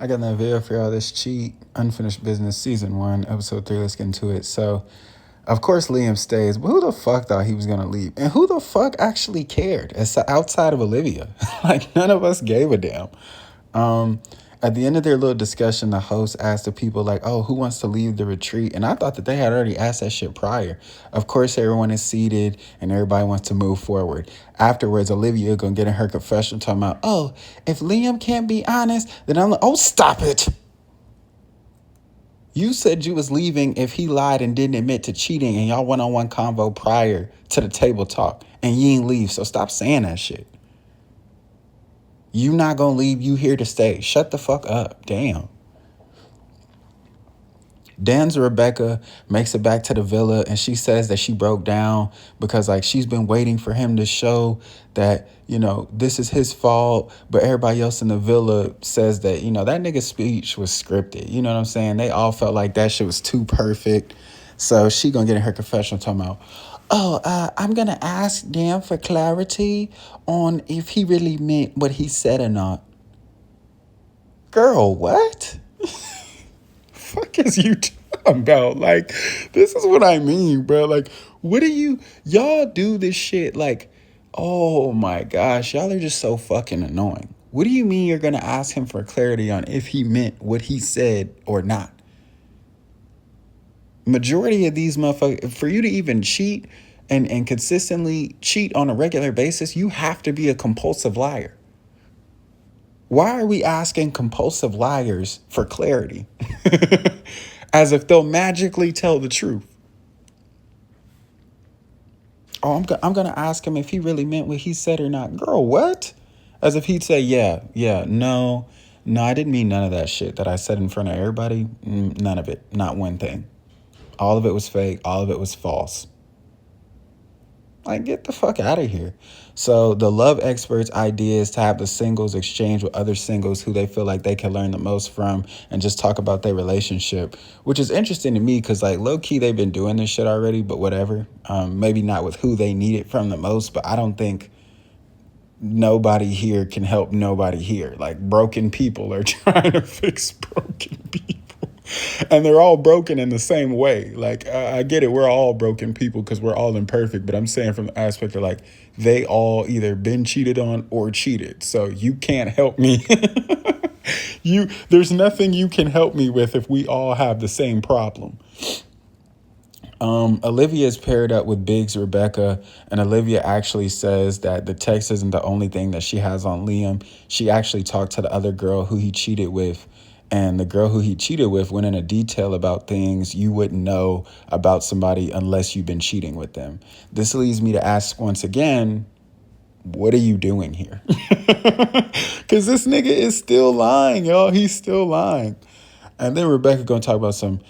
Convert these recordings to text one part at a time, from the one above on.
I got that video for y'all. This Cheat, Unfinished Business, Season 1, Episode 3. Let's get into it. So, of course, Liam stays, but who the fuck thought he was going to leave? And who the fuck actually cared? It's outside of Olivia. Like, none of us gave a damn. At the end of their little discussion, the host asked the people, like, oh, who wants to leave the retreat? And I thought that they had already asked that shit prior. Of course, everyone is seated and everybody wants to move forward. Afterwards, Olivia gonna get in her confession talking about, oh, if Liam can't be honest, then I'm like, oh, stop it. You said you was leaving if he lied and didn't admit to cheating and y'all one-on-one convo prior to the table talk and you ain't leave, so stop saying that shit. You not gonna leave, you here to stay. Shut the fuck up. Damn. Dan's Rebecca makes it back to the villa and she says that she broke down because like she's been waiting for him to show that, you know, this is his fault. But everybody else in the villa says that, you know, that nigga's speech was scripted. You know what I'm saying? They all felt like that shit was too perfect. So she gonna get in her confessional talking about, I'm going to ask Dan for clarity on if he really meant what he said or not. Girl, what? Fuck is you talking about? Like, this is what I mean, bro. Like, what do y'all do this shit? Like, oh my gosh, y'all are just so fucking annoying. What do you mean you're going to ask him for clarity on if he meant what he said or not? Majority of these motherfuckers, for you to even cheat and consistently cheat on a regular basis, you have to be a compulsive liar. Why are we asking compulsive liars for clarity? As if they'll magically tell the truth. Oh, I'm going to ask him if he really meant what he said or not. Girl, what? As if he'd say, no, I didn't mean none of that shit that I said in front of everybody. None of it. Not one thing. All of it was fake. All of it was false. Like, get the fuck out of here. So the love experts' idea is to have the singles exchange with other singles who they feel like they can learn the most from and just talk about their relationship, which is interesting to me because, like, low-key, they've been doing this shit already, but whatever. Maybe not with who they need it from the most, but I don't think nobody here can help nobody here. Like, broken people are trying to fix broken people. And they're all broken in the same way. Like, I get it. We're all broken people because we're all imperfect. But I'm saying from the aspect of, like, they all either been cheated on or cheated. So you can't help me. There's nothing you can help me with if we all have the same problem. Olivia is paired up with Biggs Rebecca, and Olivia actually says that the text isn't the only thing that she has on Liam. She actually talked to the other girl who he cheated with, and the girl who he cheated with went into detail about things you wouldn't know about somebody unless you've been cheating with them. This leads me to ask once again, what are you doing here? Because this nigga is still lying, y'all. He's still lying. And then Rebecca gonna talk about some,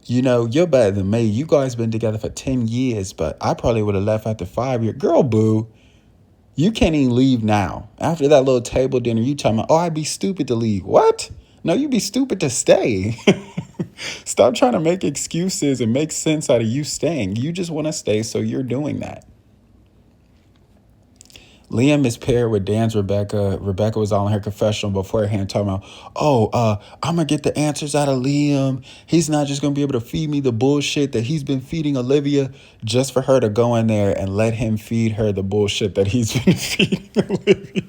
you know, you're better than me. You guys been together for 10 years, but I probably would have left after 5 years. Girl, boo. You can't even leave now. After that little table dinner, you talking about, oh, I'd be stupid to leave. What? No, you'd be stupid to stay. Stop trying to make excuses and make sense out of you staying. You just want to stay, so you're doing that. Liam is paired with Dan's Rebecca. Rebecca was all in her confessional beforehand talking about, I'm going to get the answers out of Liam. He's not just going to be able to feed me the bullshit that he's been feeding Olivia, just for her to go in there and let him feed her the bullshit that he's been feeding Olivia.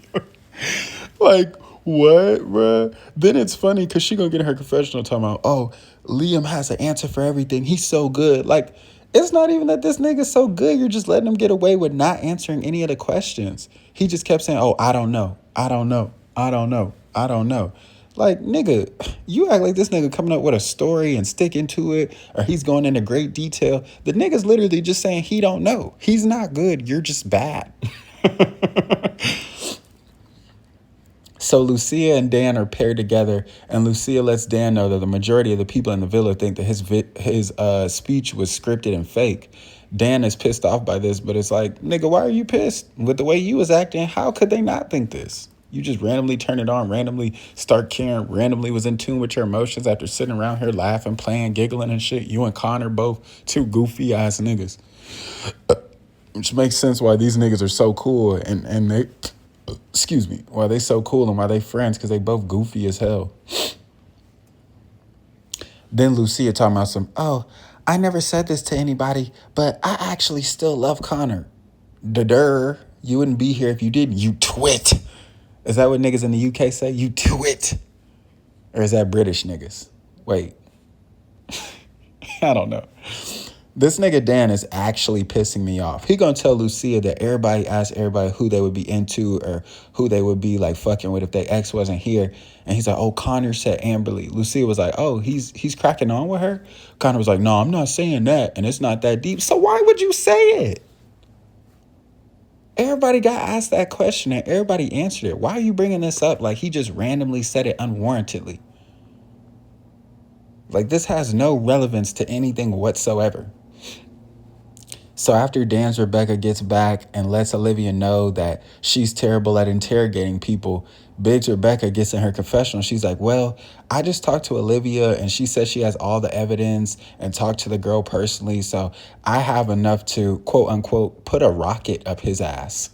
Like, what, bruh? Then it's funny because she going to get in her confessional talking about, Liam has an answer for everything. He's so good. Like, it's not even that this nigga's so good. You're just letting him get away with not answering any of the questions. He just kept saying, I don't know. I don't know. I don't know. I don't know. Like, nigga, you act like this nigga coming up with a story and sticking to it, or he's going into great detail. The nigga's literally just saying he don't know. He's not good. You're just bad. So Lucia and Dan are paired together, and Lucia lets Dan know that the majority of the people in the villa think that his speech was scripted and fake. Dan is pissed off by this, but it's like, nigga, why are you pissed? With the way you was acting, how could they not think this? You just randomly turn it on, randomly start caring, randomly was in tune with your emotions after sitting around here laughing, playing, giggling and shit. You and Connor both two goofy ass niggas. Which makes sense why these niggas are so cool and they... Excuse me, why they so cool and why they friends, because they both goofy as hell. Then Lucia talking about some, oh, I never said this to anybody, but I actually still love Connor. Duh, you wouldn't be here if you didn't. You twit. Is that what niggas in the UK say? You twit. Or is that British niggas? Wait, I don't know. This nigga Dan is actually pissing me off. He gonna tell Lucia that everybody asked everybody who they would be into or who they would be like fucking with if their ex wasn't here. And he's like, oh, Connor said Amberly. Lucia was like, oh, he's cracking on with her? Connor was like, no, I'm not saying that. And it's not that deep. So why would you say it? Everybody got asked that question and everybody answered it. Why are you bringing this up like he just randomly said it unwarrantedly? Like this has no relevance to anything whatsoever. So after Dan's Rebecca gets back and lets Olivia know that she's terrible at interrogating people, Big's Rebecca gets in her confessional. She's like, well, I just talked to Olivia and she says she has all the evidence and talked to the girl personally. So I have enough to, quote unquote, put a rocket up his ass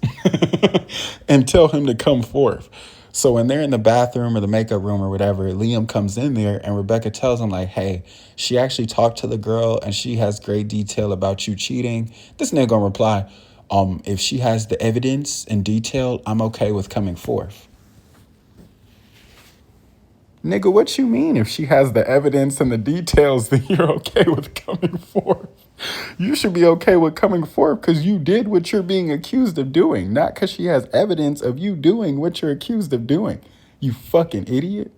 and tell him to come forth. So when they're in the bathroom or the makeup room or whatever, Liam comes in there and Rebecca tells him like, hey, she actually talked to the girl and she has great detail about you cheating. This nigga gonna reply, if she has the evidence and detail, I'm okay with coming forth. Nigga, what you mean if she has the evidence and the details, then you're okay with coming forth? You should be okay with coming forth because you did what you're being accused of doing, not because she has evidence of you doing what you're accused of doing. You fucking idiot.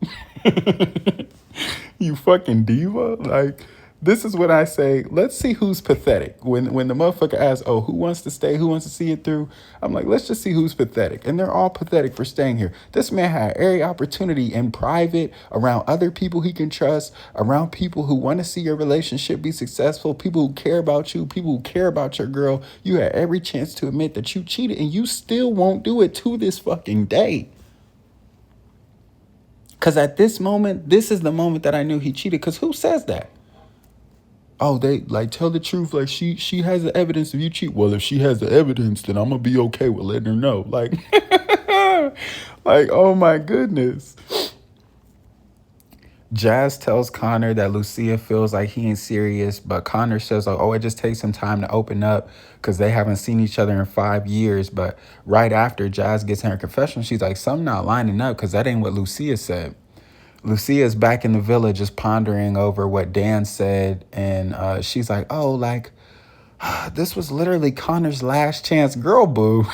You fucking diva. Like, this is what I say. Let's see who's pathetic. When the motherfucker asks, oh, who wants to stay? Who wants to see it through? I'm like, let's just see who's pathetic. And they're all pathetic for staying here. This man had every opportunity in private, around other people he can trust, around people who want to see your relationship be successful, people who care about you, people who care about your girl. You had every chance to admit that you cheated and you still won't do it to this fucking day. Because at this moment, this is the moment that I knew he cheated. Because who says that? Oh, they like tell the truth. Like she has the evidence if you cheat. Well, if she has the evidence, then I'm gonna be okay with letting her know. Like, like, oh my goodness. Jazz tells Connor that Lucia feels like he ain't serious, but Connor says, like, oh, it just takes some time to open up because they haven't seen each other in 5 years. But right after Jazz gets in her confession, she's like, something not lining up because that ain't what Lucia said. Lucia's back in the villa just pondering over what Dan said. And she's like, oh, like, this was literally Connor's last chance. Girl, boo.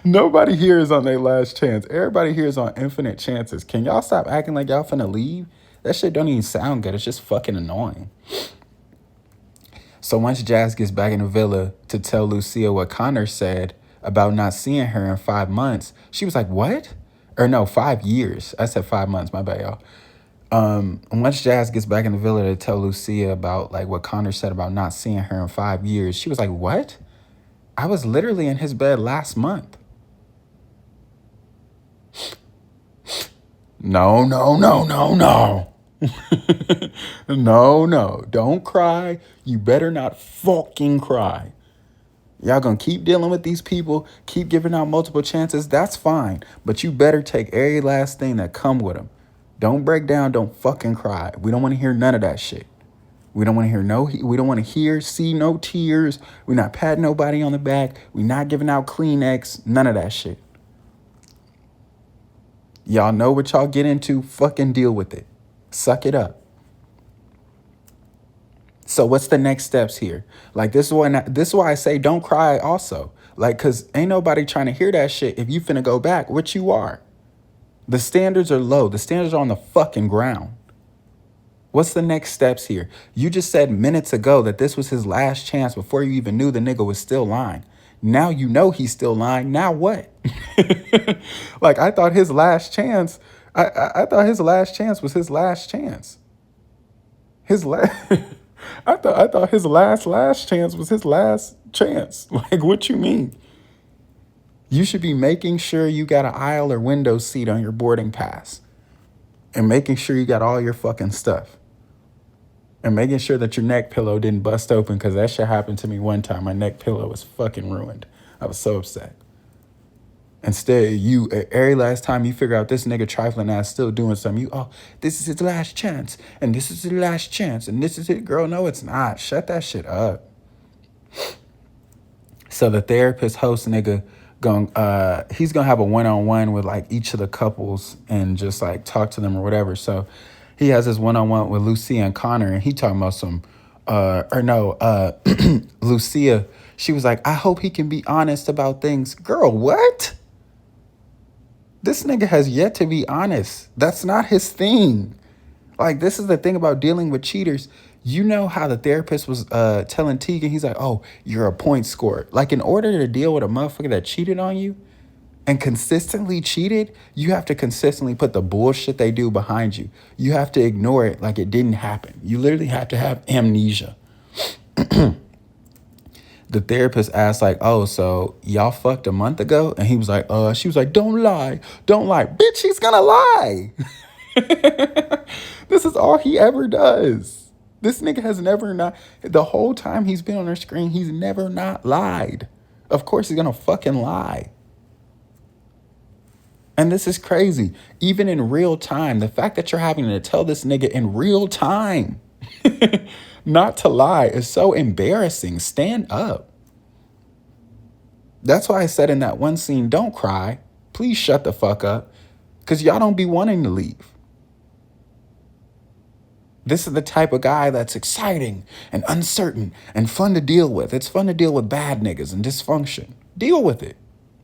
Nobody here is on their last chance. Everybody here is on infinite chances. Can y'all stop acting like y'all finna leave? That shit don't even sound good. It's just fucking annoying. So once Jazz gets back in the villa to tell Lucia what Connor said about not seeing her in 5 months, she was like, what? Or no, 5 years. I said 5 months. My bad, y'all. Once Jazz gets back in the villa to tell Lucia about like what Connor said about not seeing her in 5 years, she was like, what? I was literally in his bed last month. No. No. Don't cry. You better not fucking cry. Y'all gonna keep dealing with these people, keep giving out multiple chances. That's fine. But you better take every last thing that come with them. Don't break down. Don't fucking cry. We don't want to hear none of that shit. We don't want to hear we don't want to see no tears. We're not patting nobody on the back. We're not giving out Kleenex. None of that shit. Y'all know what y'all get into. Fucking deal with it. Suck it up. So what's the next steps here? Like, this is why I say don't cry also. Like, because ain't nobody trying to hear that shit if you finna go back, which you are. The standards are low. The standards are on the fucking ground. What's the next steps here? You just said minutes ago that this was his last chance before you even knew the nigga was still lying. Now you know he's still lying. Now what? Like, I thought his last chance, I thought his last chance was his last chance. His last, I thought his last chance was his last chance. Like, what you mean? You should be making sure you got an aisle or window seat on your boarding pass and making sure you got all your fucking stuff. And making sure that your neck pillow didn't bust open, because that shit happened to me one time. My neck pillow was fucking ruined. I was so upset. Instead, you every last time you figure out this nigga trifling ass still doing something, this is his last chance, and this is his last chance, and this is it, girl. No, it's not. Shut that shit up. So the therapist host nigga he's gonna have a one-on-one with like each of the couples and just like talk to them or whatever. So he has his one-on-one with Lucia and Connor, and he talking about some Lucia, she was like, I hope he can be honest about things. Girl, what? This nigga has yet to be honest. That's not his thing. Like, this is the thing about dealing with cheaters. You know how the therapist was telling Tegan, he's like, oh, you're a point scorer. Like, in order to deal with a motherfucker that cheated on you and consistently cheated, you have to consistently put the bullshit they do behind you. You have to ignore it like it didn't happen. You literally have to have amnesia. The therapist asked, like, oh, so y'all fucked a month ago? And he was like, she was like, don't lie. Don't lie. Bitch, he's gonna lie. This is all he ever does. This nigga has never not, the whole time he's been on her screen, he's never not lied. Of course he's gonna fucking lie. And this is crazy. Even in real time, the fact that you're having to tell this nigga in real time not to lie is so embarrassing. Stand up. That's why I said in that one scene, don't cry. Please shut the fuck up. Because y'all don't be wanting to leave. This is the type of guy that's exciting and uncertain and fun to deal with. It's fun to deal with bad niggas and dysfunction. Deal with it.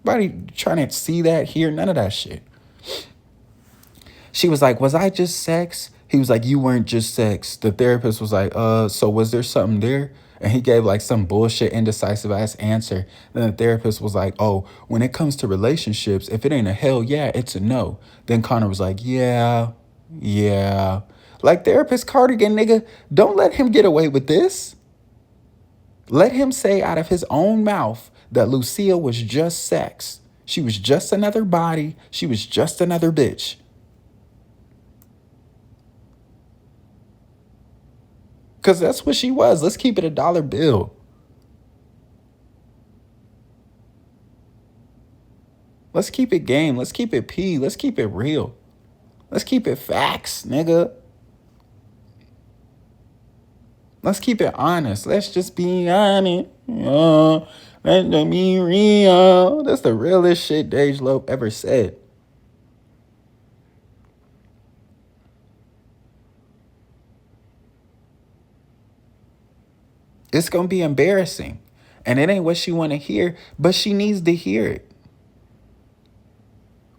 Nobody trying to see that, hear none of that shit. She was like, was I just sex? He was like, you weren't just sex. The therapist was like, so was there something there? And he gave like some bullshit indecisive ass answer. Then the therapist was like, oh, when it comes to relationships, if it ain't a hell yeah, it's a no. Then Connor was like, yeah. Like therapist Cardigan, nigga, don't let him get away with this. Let him say out of his own mouth that Lucia was just sex. She was just another body. She was just another bitch. Because that's what she was. Let's keep it a dollar bill. Let's keep it game. Let's keep it P. Let's keep it real. Let's keep it facts, nigga. Let's keep it honest. Let's just be honest. Let's be real. That's the realest shit Dej Loaf ever said. It's going to be embarrassing. And it ain't what she want to hear, but she needs to hear it.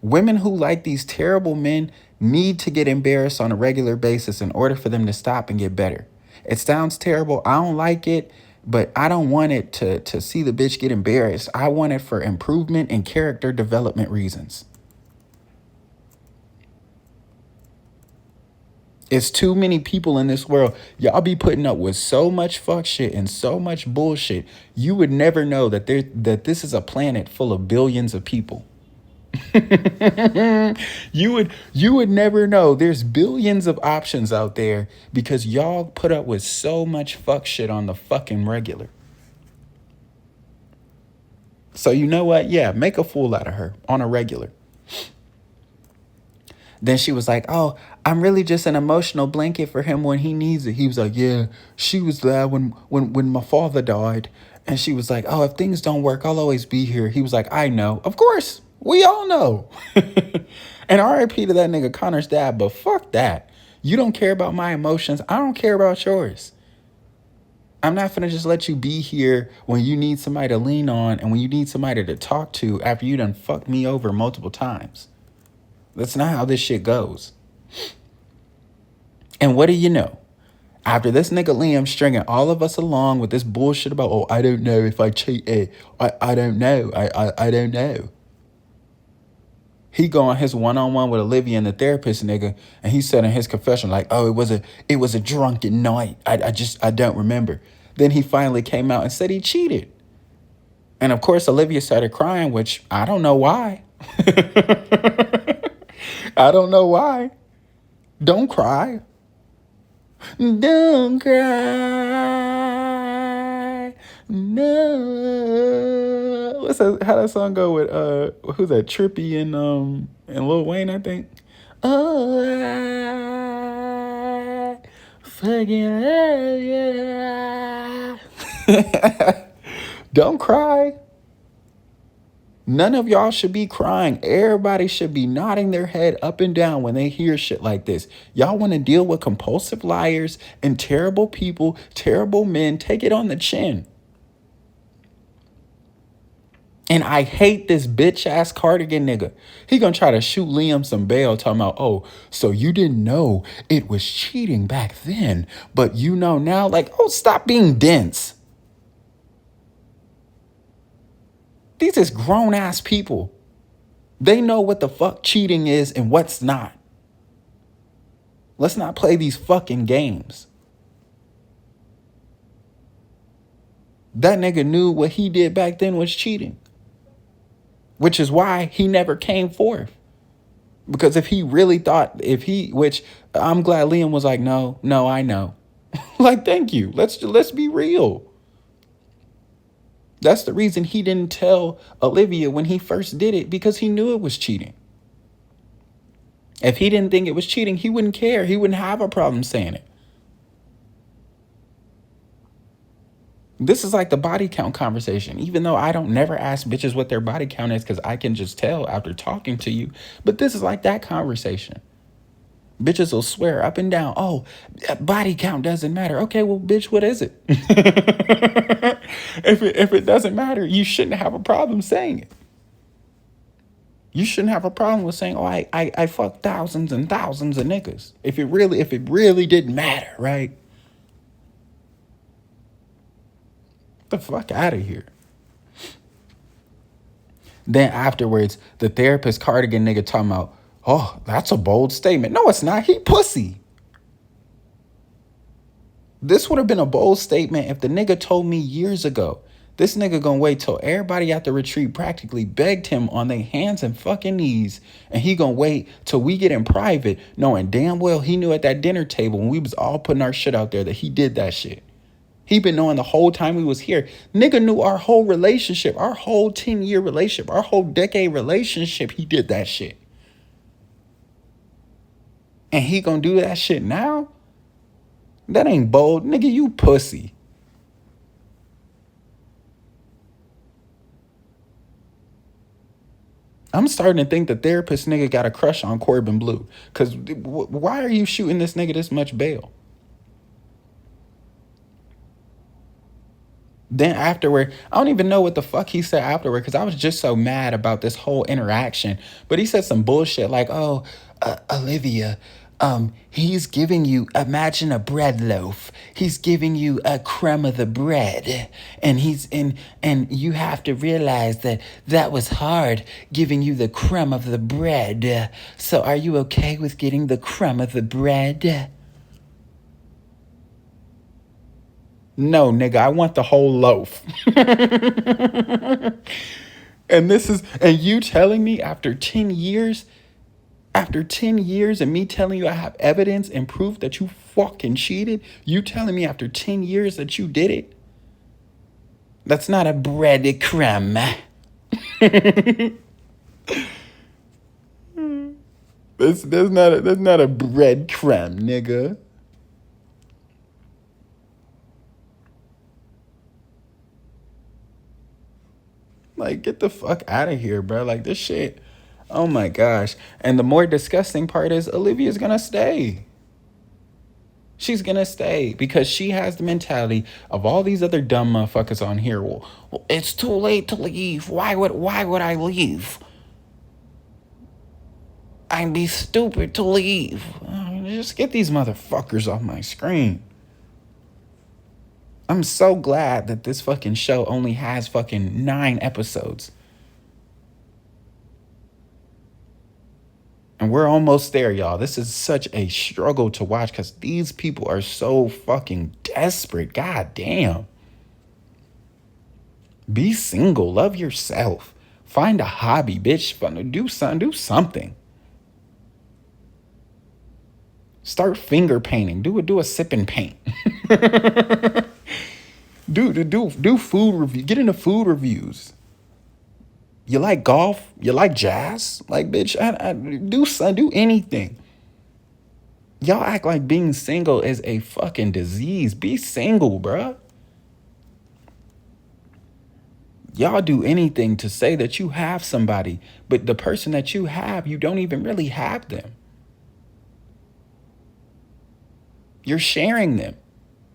Women who like these terrible men need to get embarrassed on a regular basis in order for them to stop and get better. It sounds terrible. I don't like it, but I don't want it to see the bitch get embarrassed. I want it for improvement and character development reasons. It's too many people in this world. Y'all be putting up with so much fuck shit and so much bullshit. You would never know that this is a planet full of billions of people. You would never know there's billions of options out there because y'all put up with so much fuck shit on the fucking regular. So you know what? Yeah, make a fool out of her on a regular. Then she was like, oh, I'm really just an emotional blanket for him when he needs it. He was like, yeah, she was there when my father died. And she was like, oh, if things don't work, I'll always be here. He was like, I know. Of course. We all know. And RIP to that nigga Connor's dad, but fuck that. You don't care about my emotions. I don't care about yours. I'm not finna just let you be here when you need somebody to lean on and when you need somebody to talk to after you done fucked me over multiple times. That's not how this shit goes. And what do you know? After this nigga Liam stringing all of us along with this bullshit about, oh, I don't know if I cheated. I don't know. I don't know. He go on his one-on-one with Olivia and the therapist nigga, and he said in his confession, like, oh, it was a drunken night. I don't remember. Then he finally came out and said he cheated. And of course, Olivia started crying, which I don't know why. I don't know why. Don't cry. Don't cry. No. What's that? How that song go with who's that? Trippy and Lil Wayne, I think. Oh, I fucking love you. Don't cry. None of y'all should be crying. Everybody should be nodding their head up and down when they hear shit like this. Y'all want to deal with compulsive liars and terrible people, terrible men. Take it on the chin. And I hate this bitch ass Cardigan nigga. He gonna try to shoot Liam some bail talking about, oh, so you didn't know it was cheating back then, but you know now? Like, oh, stop being dense. These is grown ass people. They know what the fuck cheating is and what's not. Let's not play these fucking games. That nigga knew what he did back then was cheating. Which is why he never came forth. Because if he really thought, which I'm glad Liam was like, no, I know. Like, thank you. Let's be real. That's the reason he didn't tell Olivia when he first did it, because he knew it was cheating. If he didn't think it was cheating, he wouldn't care. He wouldn't have a problem saying it. This is like the body count conversation, even though I don't never ask bitches what their body count is because I can just tell after talking to you. But this is like that conversation. Bitches will swear up and down, oh, body count doesn't matter. Okay, well, bitch, what is it? If it doesn't matter, you shouldn't have a problem saying it. You shouldn't have a problem with saying, oh, I fuck thousands and thousands of niggas. If it really didn't matter, right? Get the fuck out of here. Then afterwards, the therapist Cardigan nigga talking about, oh, that's a bold statement. No, it's not. He pussy. This would have been a bold statement if the nigga told me years ago. This nigga gonna wait till everybody at the retreat practically begged him on their hands and fucking knees. And he gonna wait till we get in private, knowing damn well he knew at that dinner table when we was all putting our shit out there that he did that shit. He been knowing the whole time we was here. Nigga knew our whole relationship, our whole 10-year relationship, our whole decade relationship. He did that shit. And he gonna do that shit now? That ain't bold. Nigga, you pussy. I'm starting to think the therapist nigga got a crush on Corbin Blue. Because why are you shooting this nigga this much bail? Then afterward, I don't even know what the fuck he said afterward because I was just so mad about this whole interaction. But he said some bullshit like, oh, Olivia, he's giving you, imagine a bread loaf. He's giving you a crumb of the bread. And and you have to realize that was hard giving you the crumb of the bread. So are you okay with getting the crumb of the bread? No, nigga, I want the whole loaf. And you telling me after 10 years and me telling you I have evidence and proof that you fucking cheated, you telling me after 10 years that you did it? That's not a breadcrumb. That's not a breadcrumb, nigga. Like, get the fuck out of here, bro. Like, this shit. Oh my gosh. And the more disgusting part is Olivia's gonna stay. She's gonna stay because she has the mentality of all these other dumb motherfuckers on here. Well, it's too late to leave. Why would I leave? I'd be stupid to leave. Just get these motherfuckers off my screen. I'm so glad that this fucking show only has fucking 9 episodes. And we're almost there, y'all. This is such a struggle to watch because these people are so fucking desperate. God damn. Be single. Love yourself. Find a hobby, bitch. Do something. Start finger painting. Do a sip and paint. Do food review. Get into food reviews. You like golf? You like jazz? Like, bitch, do anything. Y'all act like being single is a fucking disease. Be single, bruh. Y'all do anything to say that you have somebody, but the person that you have, you don't even really have them. You're sharing them,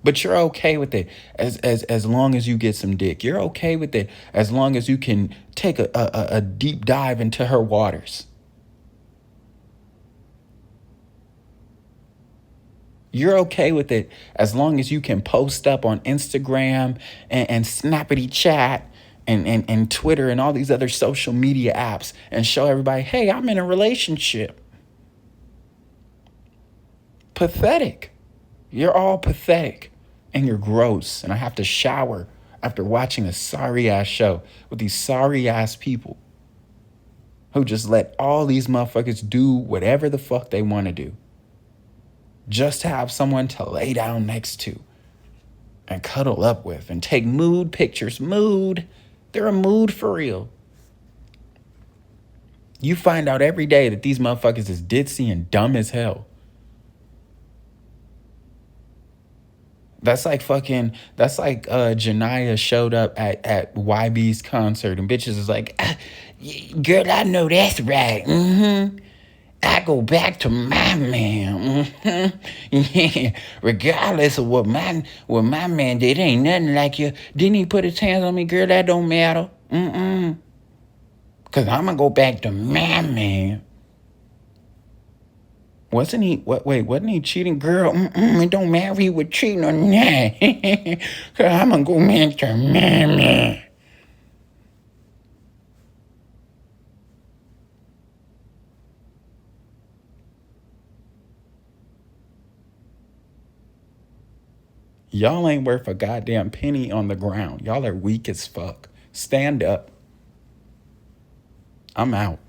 but you're okay with it as long as you get some dick. You're okay with it as long as you can take a deep dive into her waters. You're okay with it as long as you can post up on Instagram and Snappity Chat and Twitter and all these other social media apps and show everybody, hey, I'm in a relationship. Pathetic. You're all pathetic and you're gross. And I have to shower after watching a sorry ass show with these sorry ass people who just let all these motherfuckers do whatever the fuck they want to do. Just to have someone to lay down next to and cuddle up with and take mood pictures. Mood. They're a mood for real. You find out every day that these motherfuckers is ditzy and dumb as hell. That's like Janaya showed up at YB's concert and bitches is like, girl, I know that's right. Mm-hmm. I go back to my man. Mm-hmm. Yeah. Regardless of what my man did, ain't nothing like you. Didn't he put his hands on me, girl? That don't matter. Mm-mm. Cause I'm gonna go back to my man. Wasn't he? Wasn't he cheating, girl? It don't matter if he was cheating or not. Cause I'm gonna go back to my man. Y'all ain't worth a goddamn penny on the ground. Y'all are weak as fuck. Stand up. I'm out.